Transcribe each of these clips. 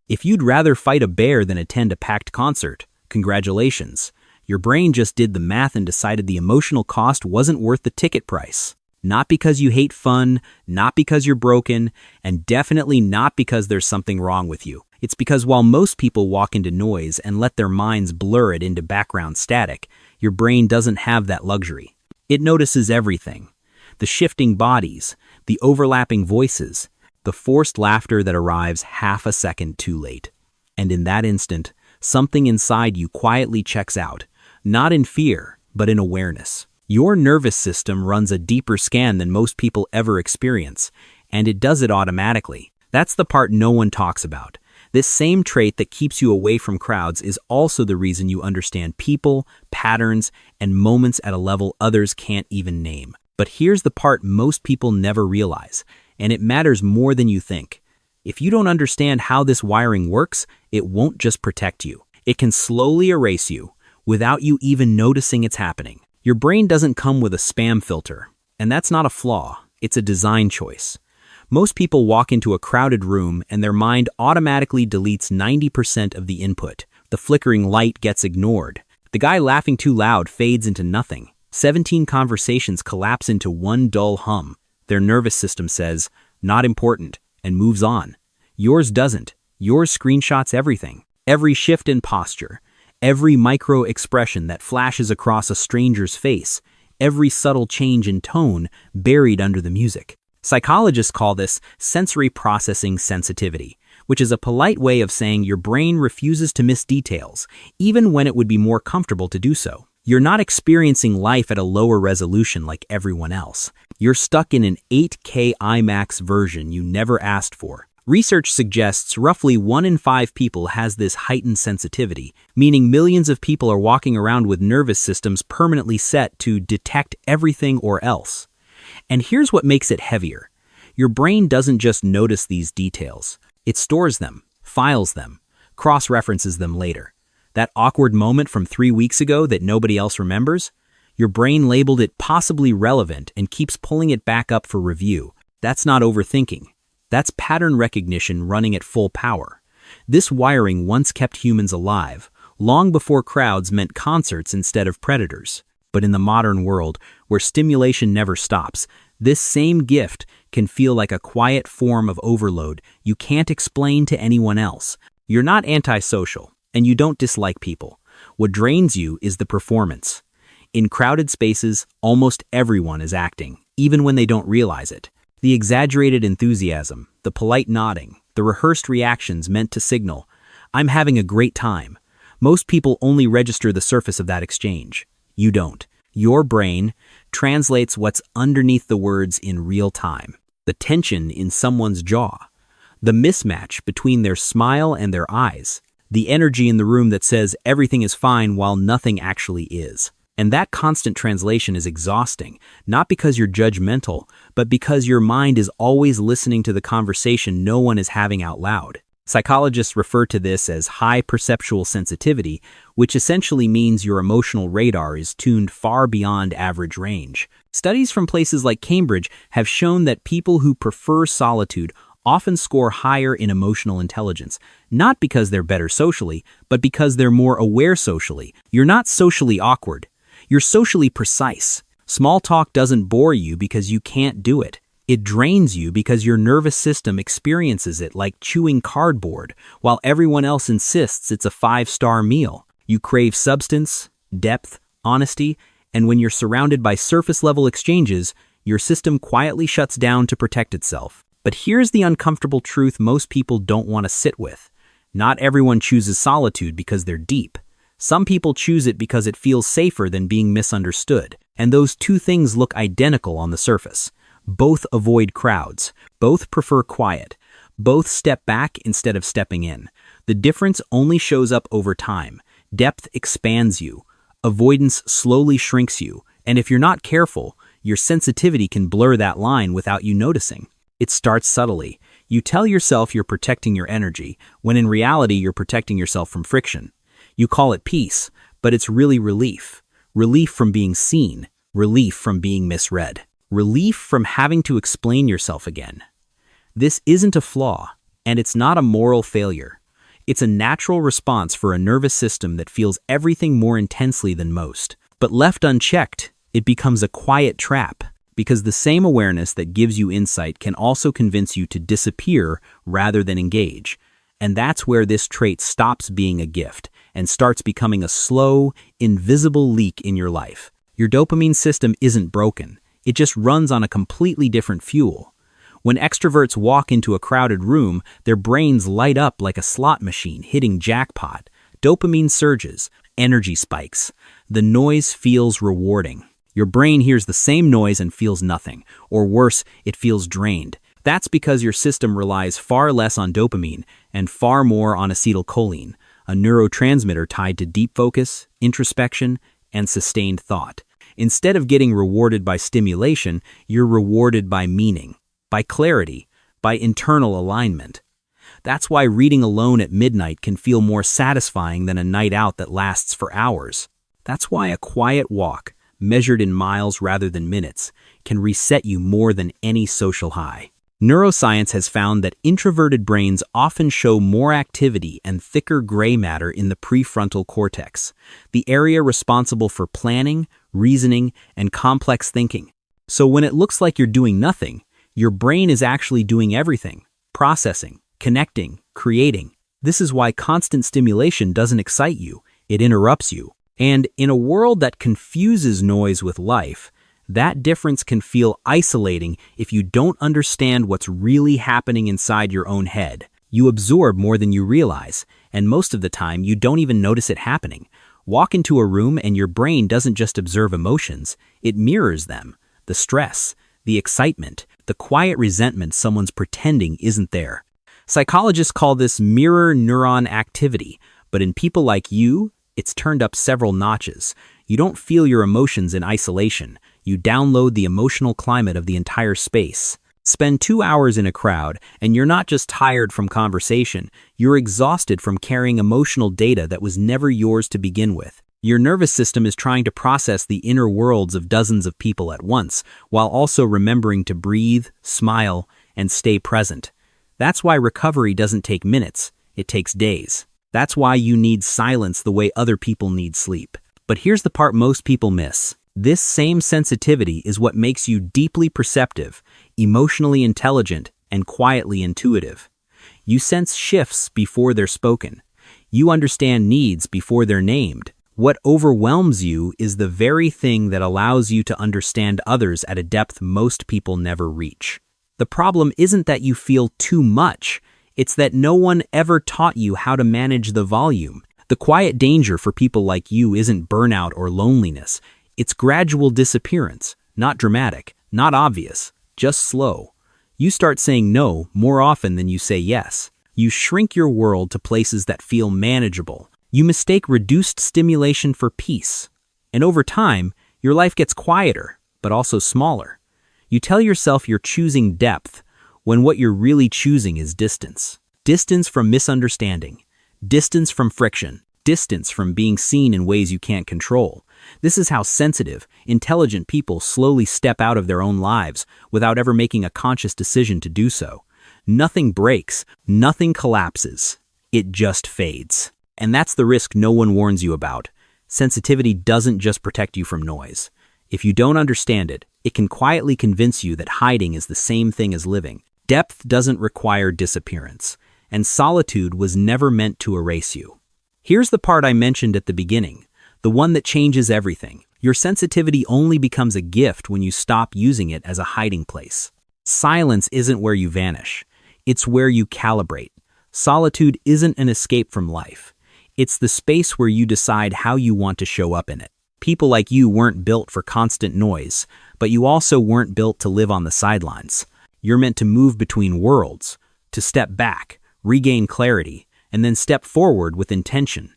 If you'd rather fight a bear than attend a packed concert, congratulations. Your brain just did the math and decided the emotional cost wasn't worth the ticket price. Not because you hate fun, not because you're broken, and definitely not because there's something wrong with you. It's because while most people walk into noise and let their minds blur it into background static, your brain doesn't have that luxury. It notices everything. The shifting bodies, the overlapping voices, the forced laughter that arrives half a second too late. And in that instant, something inside you quietly checks out, not in fear, but in awareness. Your nervous system runs a deeper scan than most people ever experience, and it does it automatically. That's the part no one talks about. This same trait that keeps you away from crowds is also the reason you understand people, patterns, and moments at a level others can't even name. But here's the part most people never realize, and it matters more than you think. If you don't understand how this wiring works, it won't just protect you. It can slowly erase you without you even noticing it's happening. Your brain doesn't come with a spam filter, and that's not a flaw, it's a design choice. Most people walk into a crowded room and their mind automatically deletes 90% of the input. The flickering light gets ignored. The guy laughing too loud fades into nothing. 17 conversations collapse into one dull hum. Their nervous system says, "Not important," and moves on. Yours doesn't. Yours screenshots everything. Every shift in posture, every micro expression that flashes across a stranger's face, every subtle change in tone buried under the music. Psychologists call this sensory processing sensitivity, which is a polite way of saying your brain refuses to miss details, even when it would be more comfortable to do so. You're not experiencing life at a lower resolution like everyone else. You're stuck in an 8K IMAX version you never asked for. Research suggests roughly 1 in 5 people has this heightened sensitivity, meaning millions of people are walking around with nervous systems permanently set to detect everything or else. And here's what makes it heavier. Your brain doesn't just notice these details. It stores them, files them, cross-references them later. That awkward moment from 3 weeks ago that nobody else remembers? Your brain labeled it possibly relevant and keeps pulling it back up for review. That's not overthinking. That's pattern recognition running at full power. This wiring once kept humans alive, long before crowds meant concerts instead of predators. But in the modern world, where stimulation never stops, this same gift can feel like a quiet form of overload you can't explain to anyone else. You're not antisocial, and you don't dislike people. What drains you is the performance. In crowded spaces, almost everyone is acting, even when they don't realize it. The exaggerated enthusiasm, the polite nodding, the rehearsed reactions meant to signal, "I'm having a great time." Most people only register the surface of that exchange. You don't. Your brain translates what's underneath the words in real time. The tension in someone's jaw, the mismatch between their smile and their eyes, the energy in the room that says everything is fine while nothing actually is. And that constant translation is exhausting, not because you're judgmental, but because your mind is always listening to the conversation no one is having out loud. Psychologists refer to this as high perceptual sensitivity, which essentially means your emotional radar is tuned far beyond average range. Studies from places like Cambridge have shown that people who prefer solitude often score higher in emotional intelligence, not because they're better socially, but because they're more aware socially. You're not socially awkward. You're socially precise. Small talk doesn't bore you because you can't do it. It drains you because your nervous system experiences it like chewing cardboard, while everyone else insists it's a 5-star meal. You crave substance, depth, honesty, and when you're surrounded by surface-level exchanges, your system quietly shuts down to protect itself. But here's the uncomfortable truth most people don't want to sit with. Not everyone chooses solitude because they're deep. Some people choose it because it feels safer than being misunderstood. And those two things look identical on the surface. Both avoid crowds. Both prefer quiet. Both step back instead of stepping in. The difference only shows up over time. Depth expands you. Avoidance slowly shrinks you. And if you're not careful, your sensitivity can blur that line without you noticing. It starts subtly. You tell yourself you're protecting your energy, when in reality you're protecting yourself from friction. You call it peace, but it's really relief. Relief from being seen. Relief from being misread. Relief from having to explain yourself again. This isn't a flaw, and it's not a moral failure. It's a natural response for a nervous system that feels everything more intensely than most. But left unchecked, it becomes a quiet trap, because the same awareness that gives you insight can also convince you to disappear rather than engage. And that's where this trait stops being a gift and starts becoming a slow, invisible leak in your life. Your dopamine system isn't broken. It just runs on a completely different fuel. When extroverts walk into a crowded room, their brains light up like a slot machine hitting jackpot. Dopamine surges, energy spikes. The noise feels rewarding. Your brain hears the same noise and feels nothing, or worse, it feels drained. That's because your system relies far less on dopamine and far more on acetylcholine, a neurotransmitter tied to deep focus, introspection, and sustained thought. Instead of getting rewarded by stimulation, you're rewarded by meaning, by clarity, by internal alignment. That's why reading alone at midnight can feel more satisfying than a night out that lasts for hours. That's why a quiet walk, measured in miles rather than minutes, can reset you more than any social high. Neuroscience has found that introverted brains often show more activity and thicker gray matter in the prefrontal cortex, the area responsible for planning, reasoning, and complex thinking. So when it looks like you're doing nothing, your brain is actually doing everything: processing, connecting, creating. This is why constant stimulation doesn't excite you, it interrupts you. And in a world that confuses noise with life, that difference can feel isolating if you don't understand what's really happening inside your own head. You absorb more than you realize, and most of the time you don't even notice it happening. Walk into a room and your brain doesn't just observe emotions, it mirrors them. The stress, the excitement, the quiet resentment someone's pretending isn't there. Psychologists call this mirror neuron activity, but in people like you, it's turned up several notches. You don't feel your emotions in isolation. You download the emotional climate of the entire space. Spend 2 hours in a crowd, and you're not just tired from conversation, you're exhausted from carrying emotional data that was never yours to begin with. Your nervous system is trying to process the inner worlds of dozens of people at once, while also remembering to breathe, smile, and stay present. That's why recovery doesn't take minutes, it takes days. That's why you need silence the way other people need sleep. But here's the part most people miss. This same sensitivity is what makes you deeply perceptive, emotionally intelligent, and quietly intuitive. You sense shifts before they're spoken. You understand needs before they're named. What overwhelms you is the very thing that allows you to understand others at a depth most people never reach. The problem isn't that you feel too much. It's that no one ever taught you how to manage the volume. The quiet danger for people like you isn't burnout or loneliness. It's gradual disappearance, not dramatic, not obvious, just slow. You start saying no more often than you say yes. You shrink your world to places that feel manageable. You mistake reduced stimulation for peace. And over time, your life gets quieter, but also smaller. You tell yourself you're choosing depth, when what you're really choosing is distance. Distance from misunderstanding. Distance from friction. Distance from being seen in ways you can't control. This is how sensitive, intelligent people slowly step out of their own lives without ever making a conscious decision to do so. Nothing breaks, nothing collapses. It just fades. And that's the risk no one warns you about. Sensitivity doesn't just protect you from noise. If you don't understand it, it can quietly convince you that hiding is the same thing as living. Depth doesn't require disappearance, and solitude was never meant to erase you. Here's the part I mentioned at the beginning, the one that changes everything. Your sensitivity only becomes a gift when you stop using it as a hiding place. Silence isn't where you vanish. It's where you calibrate. Solitude isn't an escape from life. It's the space where you decide how you want to show up in it. People like you weren't built for constant noise, but you also weren't built to live on the sidelines. You're meant to move between worlds, to step back, regain clarity, and then step forward with intention.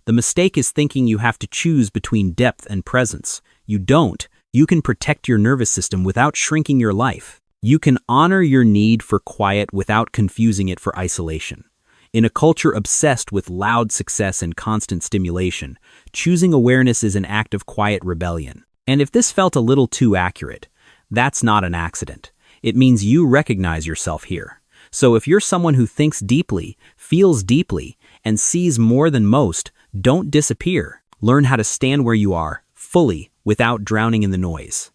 The mistake is thinking you have to choose between depth and presence. You don't. You can protect your nervous system without shrinking your life. You can honor your need for quiet without confusing it for isolation. In a culture obsessed with loud success and constant stimulation, choosing awareness is an act of quiet rebellion. And if this felt a little too accurate, that's not an accident. It means you recognize yourself here. So if you're someone who thinks deeply, feels deeply, and sees more than most, don't disappear. Learn how to stand where you are, fully, without drowning in the noise.